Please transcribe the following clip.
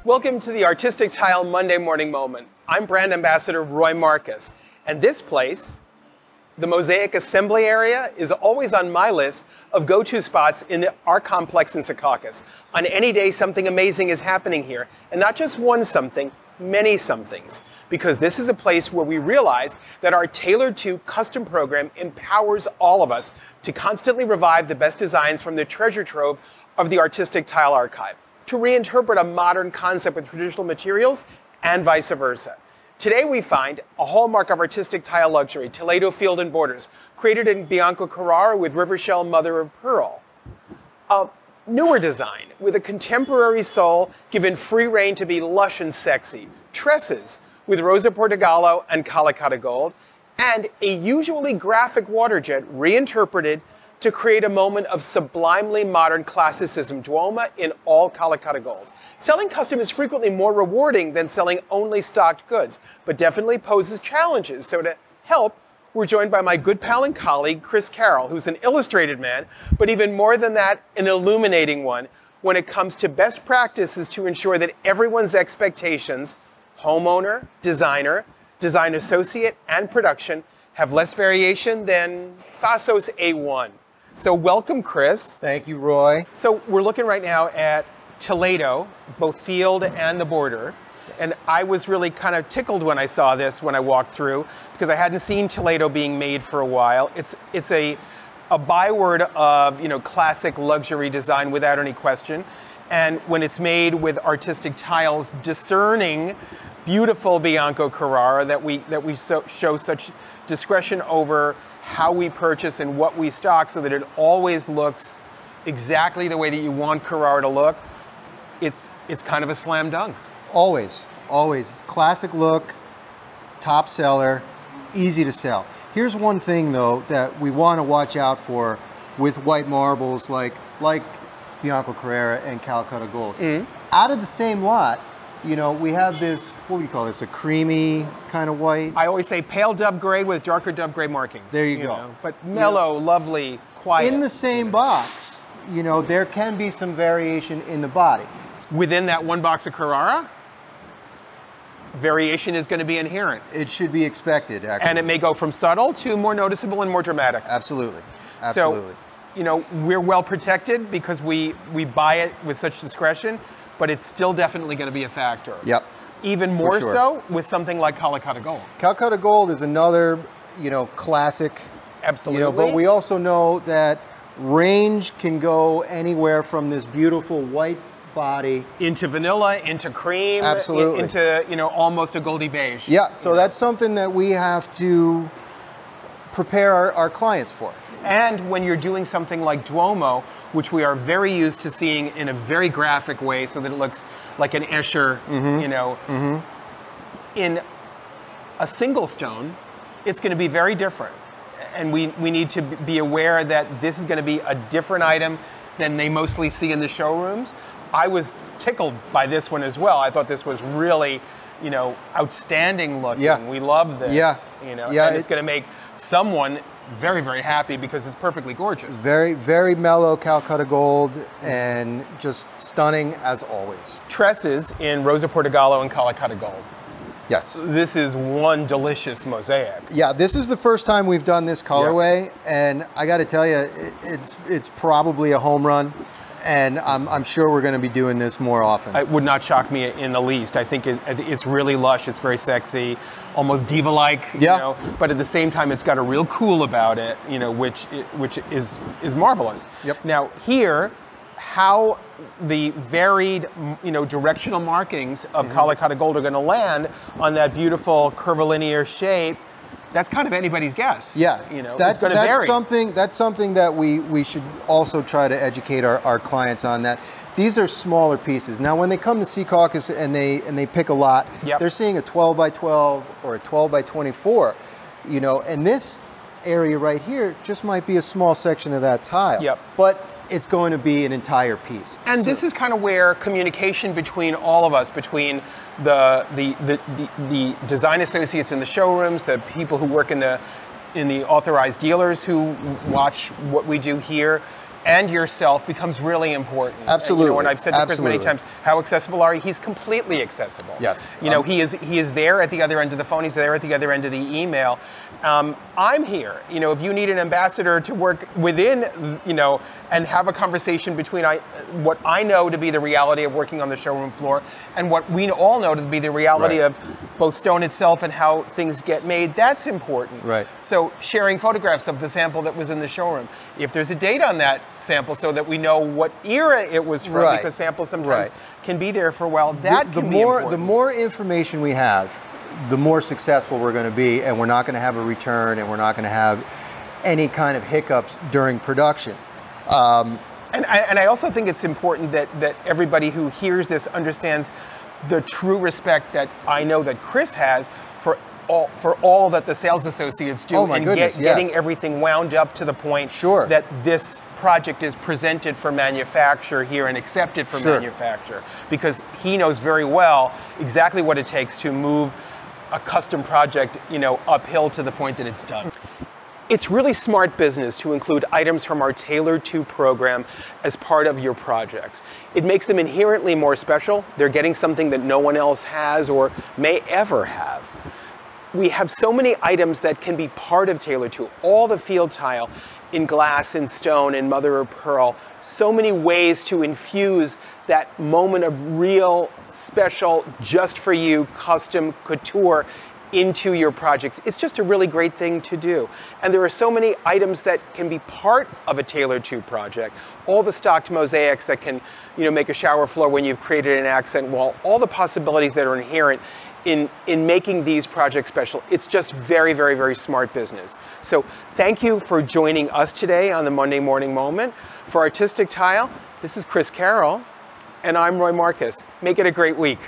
Welcome to the Artistic Tile Monday Morning Moment. I'm brand ambassador Roy Marcus, and this place, the Mosaic Assembly Area, is always on my list of go-to spots in our complex in Secaucus. On any day, something amazing is happening here, and not just one something, many somethings. Because this is a place where we realize that our Tailored to Custom program empowers all of us to constantly revive the best designs from the treasure trove of the Artistic Tile Archive, to reinterpret a modern concept with traditional materials, and vice versa. Today we find a hallmark of artistic tile luxury, Toledo Field and Borders, created in Bianco Carrara with River Shell mother of pearl. A newer design with a contemporary soul given free rein to be lush and sexy. Tresses with Rosa Portogallo and Calicata Gold, and a usually graphic water jet reinterpreted to create a moment of sublimely modern classicism, Duomo in all Calicata Gold. Selling custom is frequently more rewarding than selling only stocked goods, but definitely poses challenges. So to help, we're joined by my good pal and colleague, Chris Carroll, who's an illustrated man, but even more than that, an illuminating one when it comes to best practices to ensure that everyone's expectations, homeowner, designer, design associate, and production, have less variation than Fasos A1. So welcome, Chris. Thank you, Roy. So we're looking right now at Toledo, both Field and the Border. Yes. And I was really kind of tickled when I saw this when I walked through, because I hadn't seen Toledo being made for a while. It's a byword of, classic luxury design without any question. And when it's made with artistic tiles, discerning, beautiful Bianco Carrara that we show such discretion over how we purchase and what we stock so that it always looks exactly the way that you want Carrara to look. It's kind of a slam dunk. Always, always. Classic look, top seller, easy to sell. Here's one thing though that we want to watch out for with white marbles like Bianco Carrara and Calicata Gold. Out of the same lot, we have this, what do you call this, a creamy kind of white? I always say pale dove gray with darker dove gray markings. There you go. But mellow, lovely, quiet. In the same box, there can be some variation in the body. Within that one box of Carrara, variation is going to be inherent. It should be expected, actually. And it may go from subtle to more noticeable and more dramatic. Absolutely, absolutely. So, we're well protected because we buy it with such discretion, but it's still definitely going to be a factor. Yep. Even more so with something like Calicata Gold. Calicata Gold is another, classic. Absolutely. But we also know that range can go anywhere from this beautiful white body into vanilla, into cream, absolutely, into almost a goldy beige. Yeah. So that's something that we have to prepare our clients for. And when you're doing something like Duomo, which we are very used to seeing in a very graphic way so that it looks like an Escher, in a single stone, it's going to be very different. And we need to be aware that this is going to be a different item than they mostly see in the showrooms. I was tickled by this one as well. I thought this was really, outstanding looking. Yeah. We love this. Yeah. And it's going to make someone very, very happy because it's perfectly gorgeous. Very, very mellow Calicata Gold and just stunning as always. Tresses in Rosa Portogallo and Calicata Gold. Yes. This is one delicious mosaic. Yeah, this is the first time we've done this colorway, and I got to tell you, it's probably a home run. And I'm sure we're going to be doing this more often. It would not shock me in the least. I think it's really lush. It's very sexy, almost diva-like. Yeah. But at the same time, it's got a real cool about it. Which is marvelous. Yep. Now here, how the varied directional markings of Calicata Gold are going to land on that beautiful curvilinear shape. That's kind of anybody's guess. Yeah, that's something that we should also try to educate our clients on. That these are smaller pieces. Now, when they come to Secaucus and they pick a lot, they're seeing a 12 by 12 or a 12 by 24. And this area right here just might be a small section of that tile. Yep. But it's going to be an entire piece. And this is kind of where communication between all of us, between the design associates in the showrooms, the people who work in the authorized dealers who watch what we do here, and yourself becomes really important. Absolutely. And, and I've said to Chris many times, how accessible are you? He's completely accessible. Yes. He is there at the other end of the phone. He's there at the other end of the email. I'm here. If you need an ambassador to work within, and have a conversation between what I know to be the reality of working on the showroom floor and what we all know to be the reality of both stone itself and how things get made, that's important. Right. So sharing photographs of the sample that was in the showroom. If there's a date on that sample so that we know what era it was from, because samples sometimes can be there for a while, that can be important. The more information we have, the more successful we're going to be, and we're not going to have a return, and we're not going to have any kind of hiccups during production. And I also think it's important that everybody who hears this understands the true respect that I know that Chris has for all that the sales associates do getting everything wound up to the point that this project is presented for manufacture here and accepted for manufacture, because he knows very well exactly what it takes to move a custom project, uphill to the point that it's done. It's really smart business to include items from our Tailored To program as part of your projects. It makes them inherently more special. They're getting something that no one else has or may ever have. We have so many items that can be part of Tailored To. All the field tile in glass, in stone, in mother of pearl. So many ways to infuse that moment of real, special, just for you, custom couture into your projects. It's just a really great thing to do. And there are so many items that can be part of a Tailored To project. All the stocked mosaics that can, make a shower floor when you've created an accent wall. All the possibilities that are inherent in making these projects special. It's just very, very, very smart business. So thank you for joining us today on the Monday Morning Moment. For Artistic Tile, this is Chris Carroll, and I'm Roy Marcus. Make it a great week.